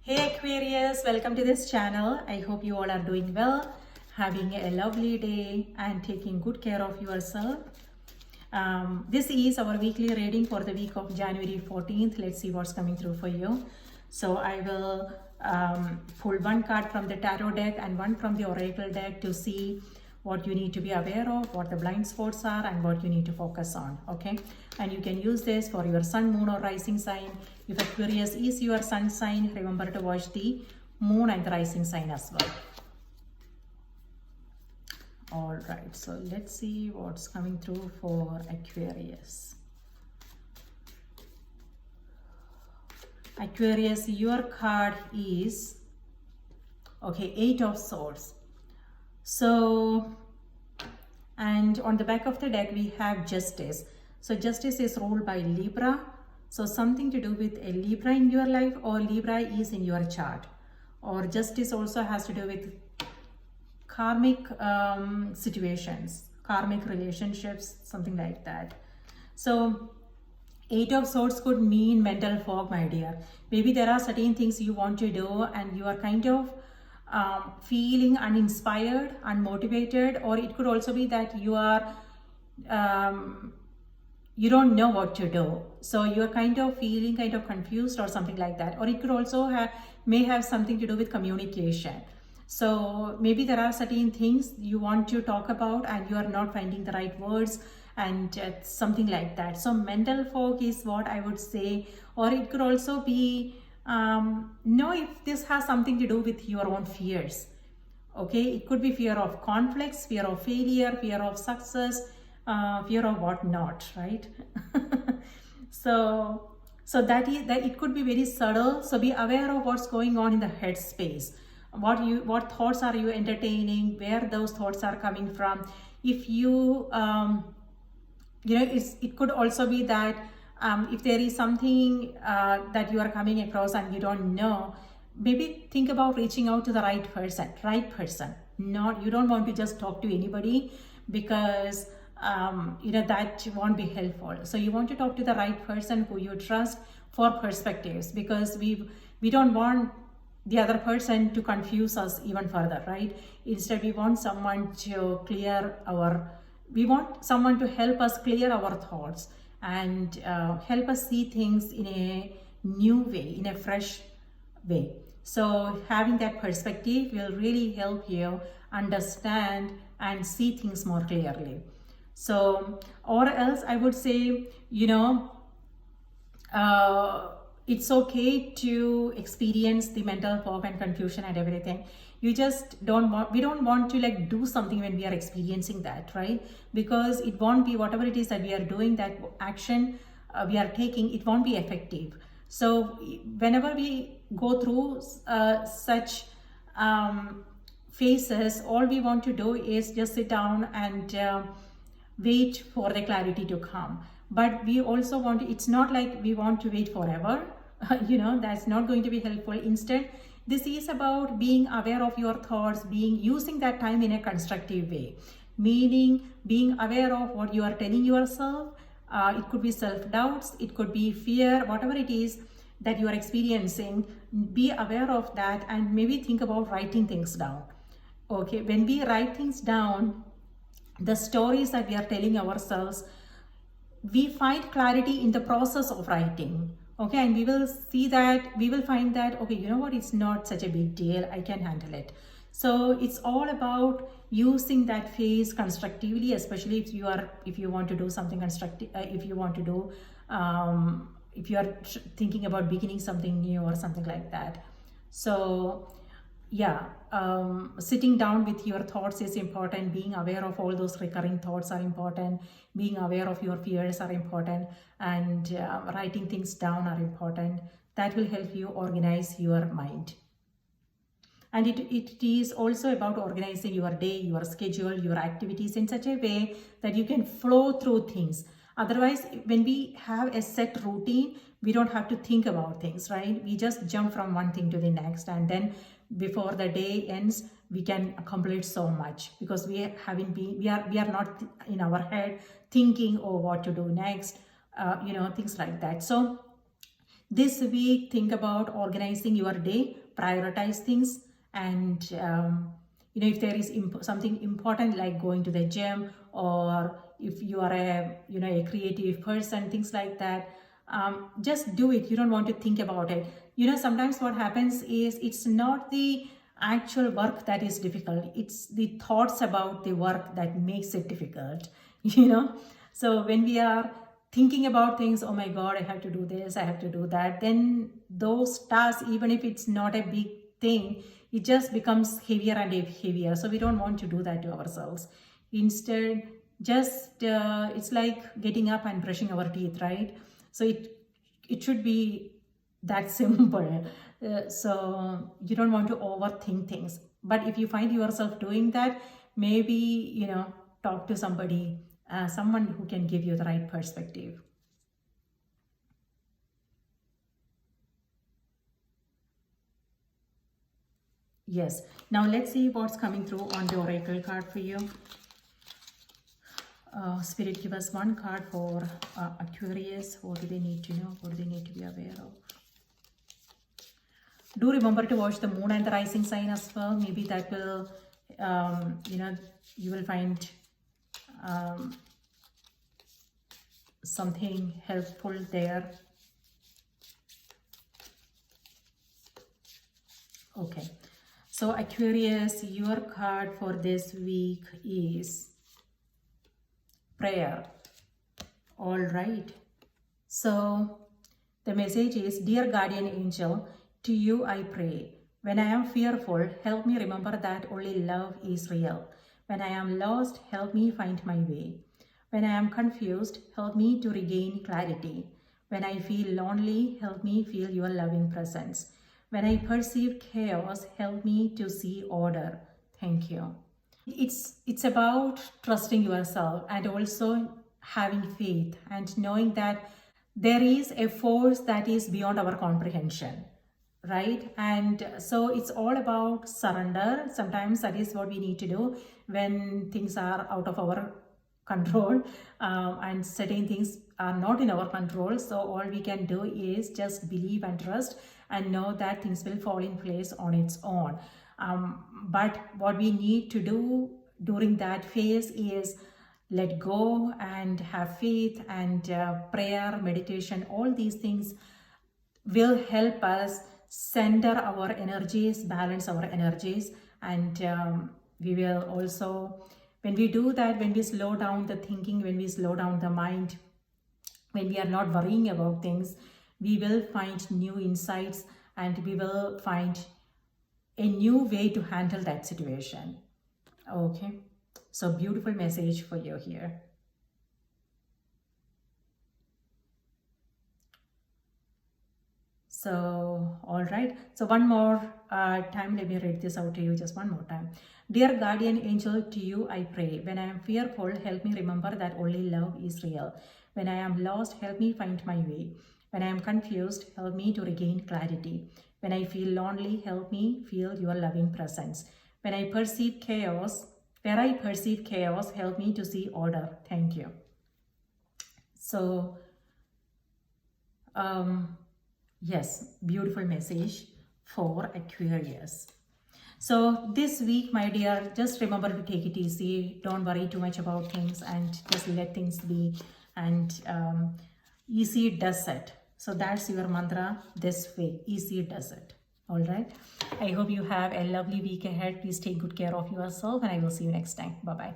Hey Aquarius, welcome to this channel. I hope you all are doing well, having a lovely day and taking good care of yourself. This is our weekly reading for the week of January 14th. Let's see what's coming through for you. So I will pull one card from the tarot deck and one from the oracle deck to see what you need to be aware of, what the blind spots are, and what you need to focus on. Okay, and you can use this for your sun, moon, or rising sign. If Aquarius is your sun sign, remember to watch the moon and the rising sign as well. All right, so let's see what's coming through for Aquarius. Aquarius, your card is okay, 8 of Swords. So, and on the back of the deck we have Justice. So Justice is ruled by Libra. So something to do with a Libra in your life, or Libra is in your chart. Or Justice also has to do with karmic situations, karmic relationships, something like that. So 8 of Swords could mean mental fog, my dear. Maybe there are certain things you want to do and you are kind of feeling uninspired, unmotivated, or it could also be that you are you don't know what to do, so you're kind of feeling kind of confused or something like that. Or it could also may have something to do with communication. So maybe there are certain things you want to talk about and you are not finding the right words and something like that. So mental fog is what I would say. Or it could also be know if this has something to do with your own fears. Okay, it could be fear of conflicts, fear of failure, fear of success, fear of what not, right? so that it could be very subtle. So be aware of what's going on in the head space. What thoughts are you entertaining, where those thoughts are coming from. If you it could also be that if there is something that you are coming across and you don't know, maybe think about reaching out to the right person. Not, you don't want to just talk to anybody, because that won't be helpful. So you want to talk to the right person who you trust for perspectives, because we don't want the other person to confuse us even further, right? Instead, we want someone to we want someone to help us clear our thoughts and help us see things in a new way, in a fresh way. So having that perspective will really help you understand and see things more clearly. So, or else I would say, it's okay to experience the mental fog and confusion and everything. We don't want to like do something when we are experiencing that, right? Because it won't be, whatever it is that we are doing, that action we are taking, it won't be effective. So whenever we go through such phases, all we want to do is just sit down and wait for the clarity to come. But we also want to, it's not like we want to wait forever. That's not going to be helpful. Instead, this is about being aware of your thoughts, using that time in a constructive way, meaning being aware of what you are telling yourself. It could be self-doubts, it could be fear, whatever it is that you are experiencing. Be aware of that and maybe think about writing things down. Okay, when we write things down, the stories that we are telling ourselves, we find clarity in the process of writing. Okay, and we will find that, okay, you know what, it's not such a big deal, I can handle it. So it's all about using that phase constructively, especially if you want to do something constructive, if you are thinking about beginning something new or something like that. So yeah, sitting down with your thoughts is important. Being aware of all those recurring thoughts are important. Being aware of your fears are important, and writing things down are important. That will help you organize your mind. And it is also about organizing your day, your schedule, your activities in such a way that you can flow through things. Otherwise, when we have a set routine, we don't have to think about things, right? We just jump from one thing to the next, and then before the day ends, we can accomplish so much, because we are not in our head thinking, oh, what to do next, things like that. So This week, think about organizing your day, prioritize things, and if there is something important like going to the gym, or if you are a creative person, things like that, just do it. You don't want to think about it. Sometimes what happens is it's not the actual work that is difficult, it's the thoughts about the work that makes it difficult. So when we are thinking about things, oh my god, I have to do this, I have to do that, then those tasks, even if it's not a big thing, it just becomes heavier and heavier. So we don't want to do that to ourselves. Instead, just it's like getting up and brushing our teeth, right? So it should be that simple. So you don't want to overthink things. But if you find yourself doing that, maybe talk to somebody, someone who can give you the right perspective. Yes. Now let's see what's coming through on the oracle card for you. Spirit, give us one card for Aquarius. What do they need to know? What do they need to be aware of? Do remember to watch the moon and the rising sign as well. Maybe that will, you will find something helpful there. Okay. So Aquarius, your card for this week is prayer. All right. So the message is, dear guardian angel, to you I pray. When I am fearful, help me remember that only love is real. When I am lost, help me find my way. When I am confused, help me to regain clarity. When I feel lonely, help me feel your loving presence. When I perceive chaos, help me to see order. Thank you. It's about trusting yourself and also having faith and knowing that there is a force that is beyond our comprehension, right? And so it's all about surrender. Sometimes that is what we need to do when things are out of our control, and certain things are not in our control. So all we can do is just believe and trust and know that things will fall in place on its own. But what we need to do during that phase is let go and have faith, and prayer, meditation, all these things will help us center our energies, balance our energies, and we will also, when we do that, when we slow down the thinking, when we slow down the mind, when we are not worrying about things, we will find new insights and we will find a new way to handle that situation. Okay, so beautiful message for you here. So, all right. So one more time, let me read this out to you just one more time. Dear guardian angel, to you I pray. When I am fearful, help me remember that only love is real. When I am lost, help me find my way. When I am confused, help me to regain clarity. When I feel lonely, help me feel your loving presence. When I perceive chaos, where I perceive chaos, help me to see order. Thank you. So, yes, beautiful message for Aquarius. So this week, my dear, just remember to take it easy. Don't worry too much about things and just let things be. And easy does it. So that's your mantra this week. Easy does it. All right. I hope you have a lovely week ahead. Please take good care of yourself, and I will see you next time. Bye-bye.